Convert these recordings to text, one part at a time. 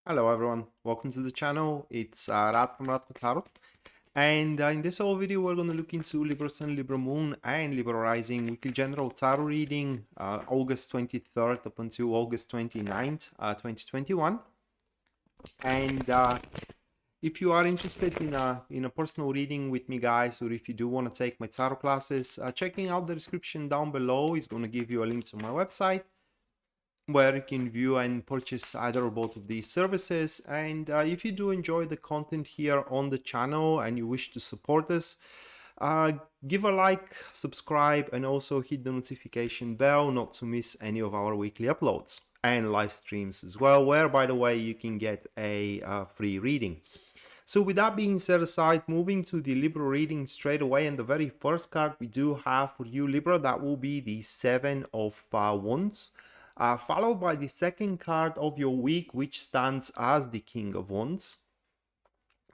Hello everyone, welcome to the channel. It's Rad from Radko, and in this whole video we're going to look into Libra Sun, Libra Moon and Libra Rising weekly general tarot reading August 23rd up until August 29th, 2021. And if you are interested in a personal reading with me, guys, or if you do want to take my tarot classes, checking out the description down below is going to give you a link to my website, where you can view and purchase either or both of these services. And if you do enjoy the content here on the channel and you wish to support us, give a like, subscribe, and also hit the notification bell not to miss any of our weekly uploads and live streams as well, where, by the way, you can get a free reading. So with that being set aside, moving to the Libra reading straight away, and the very first card we do have for you, Libra, that will be the Seven of Wands. Followed by the second card of your week, which stands as the King of Wands.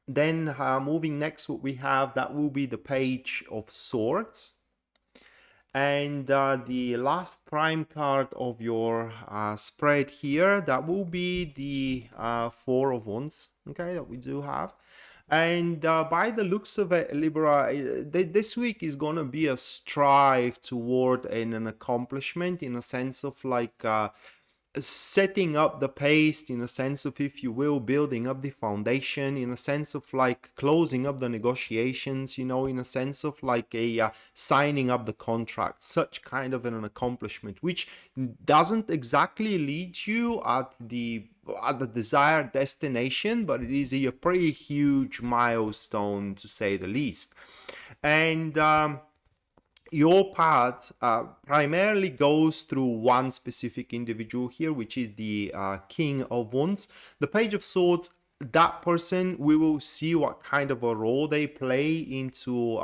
Then moving next, what we have, that will be the Page of Swords. And the last prime card of your spread here, that will be the Four of Wands, okay, that we do have. And by the looks of it, Libra, this week is going to be a strive toward an accomplishment, in a sense of like setting up the pace, in a sense of, if you will, building up the foundation, in a sense of like closing up the negotiations, you know, in a sense of like a signing up the contract, such kind of an accomplishment, which doesn't exactly lead you at the desired destination, but it is a pretty huge milestone, to say the least. And your path primarily goes through one specific individual here, which is the King of Wands. The Page of Swords, that person, we will see what kind of a role they play into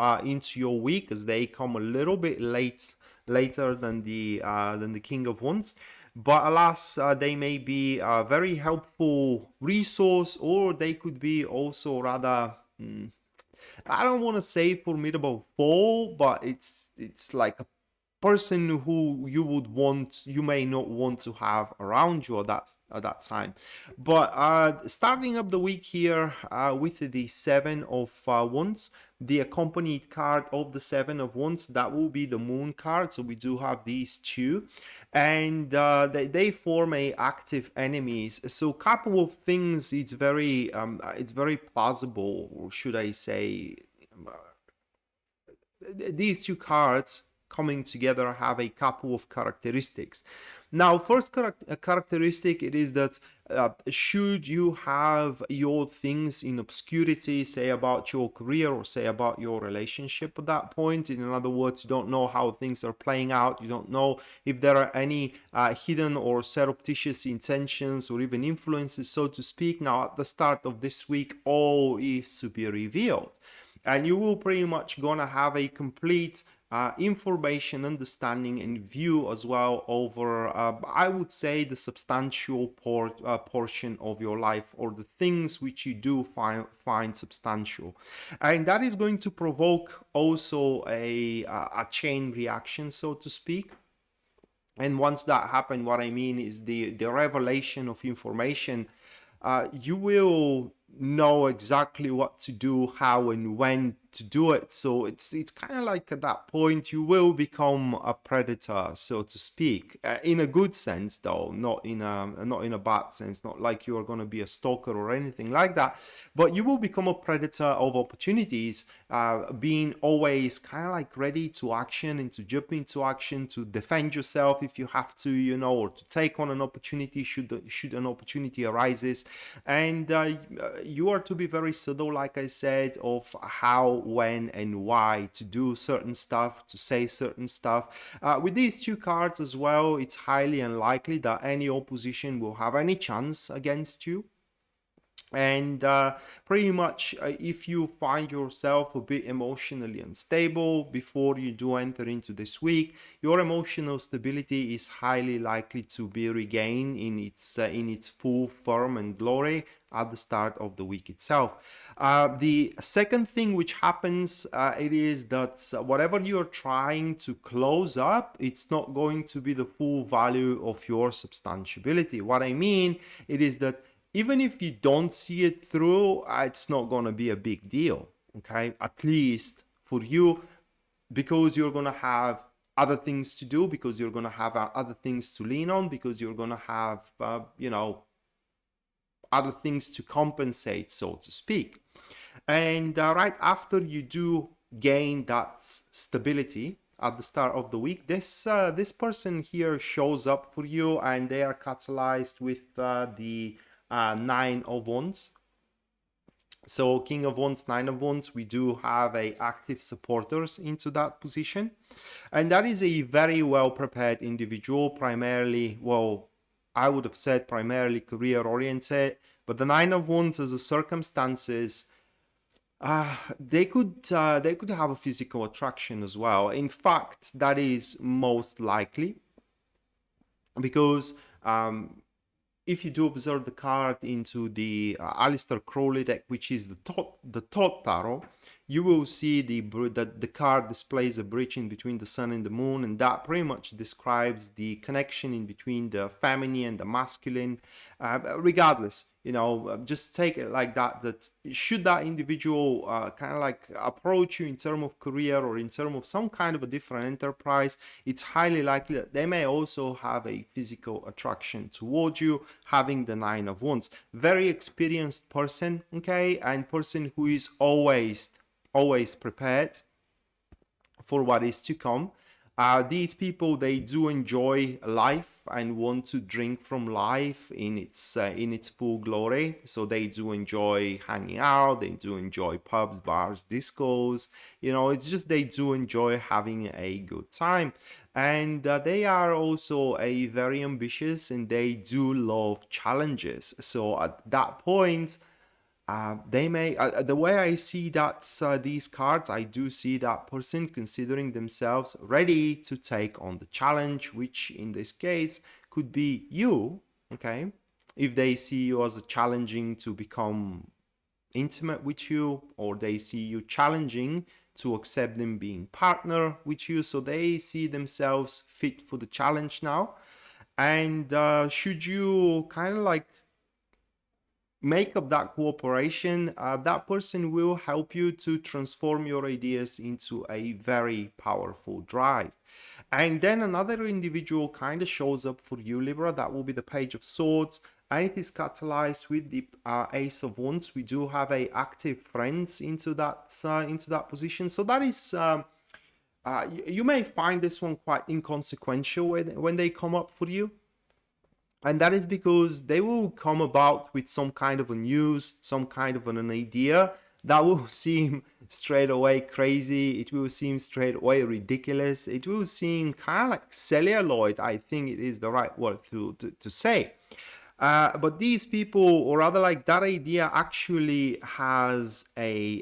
your week, as they come a little bit later than the King of Wands. But alas, they may be a very helpful resource, or they could be also rather I don't want to say formidable foe, but it's like a person who you may not want to have around you at that time. But starting up the week here with the Seven of Wands, the accompanied card of the Seven of Wands, that will be the Moon card. So we do have these two, and they form a active enemies. So couple of things, it's very plausible, or should I say, these two cards coming together have a couple of characteristics. Now, first characteristic, it is that should you have your things in obscurity, say about your career or say about your relationship at that point, in other words, you don't know how things are playing out, you don't know if there are any hidden or surreptitious intentions or even influences, so to speak. Now, at the start of this week, all is to be revealed, and you will pretty much gonna have a complete information, understanding, and view as well over, I would say, the substantial portion of your life, or the things which you do find substantial. And that is going to provoke also a chain reaction, so to speak. And once that happens, what I mean is the revelation of information, you will know exactly what to do, how and when to do it. So it's kind of like, at that point, you will become a predator, so to speak, in a good sense, though, not in a bad sense, not like you are going to be a stalker or anything like that, but you will become a predator of opportunities, being always kind of like ready to action and to jump into action, to defend yourself if you have to, you know, or to take on an opportunity should an opportunity arises. And you are to be very subtle, like I said, of how, when, and why to do certain stuff, to say certain stuff. With these two cards as well, it's highly unlikely that any opposition will have any chance against you. And pretty much, if you find yourself a bit emotionally unstable before you do enter into this week, your emotional stability is highly likely to be regained in its full form and glory at the start of the week itself. The second thing which happens, it is that whatever you're trying to close up, it's not going to be the full value of your substantiability. What I mean, it is that even if you don't see it through, it's not going to be a big deal, okay? At least for you, because you're going to have other things to do, because you're going to have other things to lean on, because you're going to have, other things to compensate, so to speak. And right after you do gain that stability at the start of the week, this person here shows up for you, and they are catalyzed with the Nine of Wands. So King of Wands, Nine of Wands, we do have a active supporters into that position. And that is a very well prepared individual, primarily, well, I would have said primarily career oriented, but the Nine of Wands as a circumstances, they could have a physical attraction as well. In fact, that is most likely because if you do observe the card into the Aleister Crowley deck, which is the Thought Tarot, you will see that the card displays a bridge in between the sun and the moon, and that pretty much describes the connection in between the feminine and the masculine. Regardless, just take it like that, that should that individual kind of like approach you in terms of career or in terms of some kind of a different enterprise, it's highly likely that they may also have a physical attraction towards you, having the Nine of Wands. Very experienced person, okay, and person who is always prepared for what is to come. These people, they do enjoy life and want to drink from life in its full glory. So they do enjoy hanging out, they do enjoy pubs, bars, discos. It's just they do enjoy having a good time. And they are also a very ambitious, and they do love challenges. So at that point, they may, the way I see that these cards, I do see that person considering themselves ready to take on the challenge, which in this case could be you, okay? If they see you as challenging to become intimate with you, or they see you challenging to accept them being partner with you, so they see themselves fit for the challenge now. And should you kind of like make up that cooperation, that person will help you to transform your ideas into a very powerful drive. And then another individual kind of shows up for you, Libra. That will be the Page of Swords, and it is catalyzed with the Ace of Wands. We do have a active friends into that position. So that is you may find this one quite inconsequential when they come up for you. And that is because they will come about with some kind of a news, some kind of an idea that will seem straight away crazy. It will seem straight away ridiculous. It will seem kind of like celluloid, I think it is the right word to say. But these people, or rather like that idea actually has a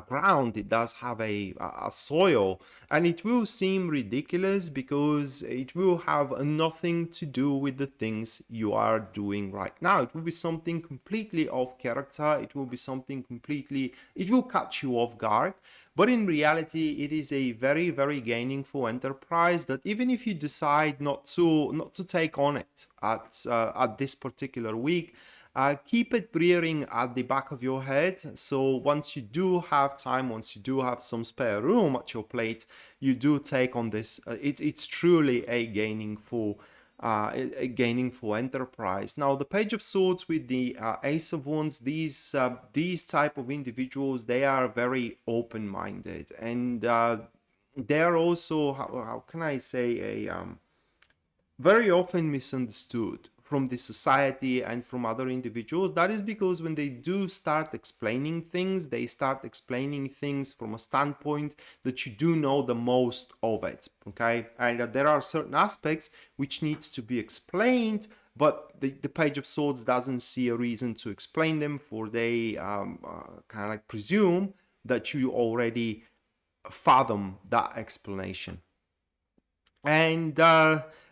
ground, it does have a soil, and it will seem ridiculous because it will have nothing to do with the things you are doing right now. It will be something completely off character. It will be something completely, it will catch you off guard. But in reality, it is a very, very gainingful enterprise that even if you decide not to take on it at this particular week, keep it rearing at the back of your head. So once you do have time, once you do have some spare room at your plate, you do take on this. It's truly a gainingful enterprise. Now, the Page of Swords with the Ace of Wands, these type of individuals, they are very open-minded, and they are also, how can I say, very often misunderstood from the society and from other individuals. That is because when they do start explaining things, they start explaining things from a standpoint that you do know the most of it, okay? And there are certain aspects which needs to be explained, but the Page of Swords doesn't see a reason to explain them, for they kind of like presume that you already fathom that explanation. And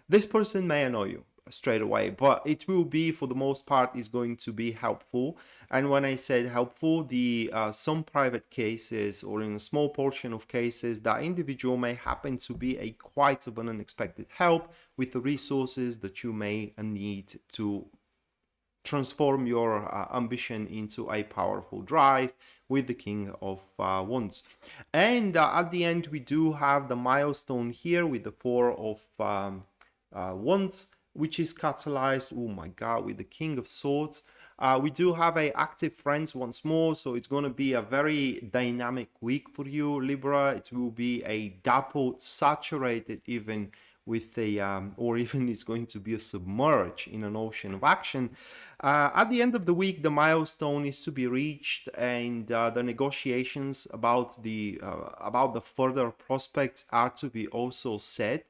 this person may annoy you straight away, but it will be, for the most part, is going to be helpful. And when I said helpful, the some private cases, or in a small portion of cases, that individual may happen to be a quite of an unexpected help with the resources that you may need to transform your ambition into a powerful drive with the King of Wands. And at the end, we do have the milestone here with the Four of Wands, which is catalyzed, oh my god, with the King of Swords. We do have a active friends once more, so it's going to be a very dynamic week for you, Libra. It will be a dappled, saturated even with a or even it's going to be a submerge in an ocean of action. At the end of the week, the milestone is to be reached, and the negotiations about the further prospects are to be also set.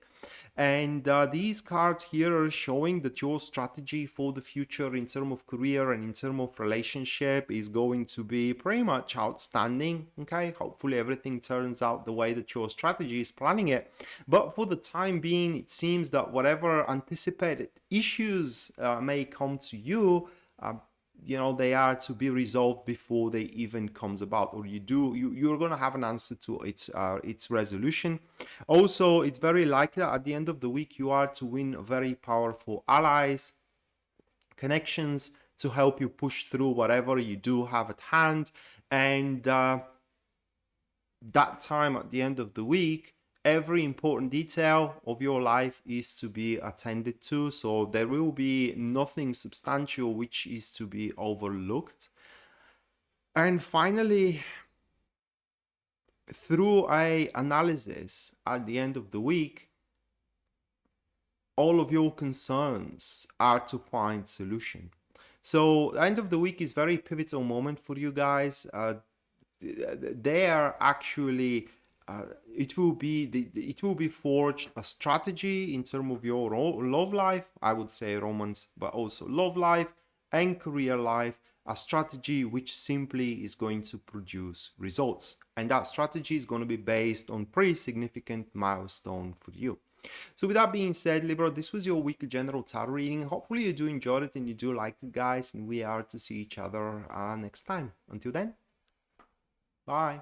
And these cards here are showing that your strategy for the future in terms of career and in terms of relationship is going to be pretty much outstanding. Okay, hopefully everything turns out the way that your strategy is planning it. But for the time being, it seems that whatever anticipated issues may come to you, you know, they are to be resolved before they even comes about, or you're going to have an answer to its resolution. Also, it's very likely that at the end of the week you are to win very powerful allies, connections to help you push through whatever you do have at hand. And that time at the end of the week, every important detail of your life is to be attended to, so there will be nothing substantial which is to be overlooked. And finally, through a analysis at the end of the week, all of your concerns are to find solution. So the end of the week is very pivotal moment for you guys. They are actually it will be forged a strategy in terms of your love life, I would say romance, but also love life and career life, a strategy which simply is going to produce results, and that strategy is going to be based on pretty significant milestone for you. So with that being said, Libra, this was your weekly general tarot reading. Hopefully you do enjoy it and you do like it, guys, and we are to see each other next time. Until then, bye.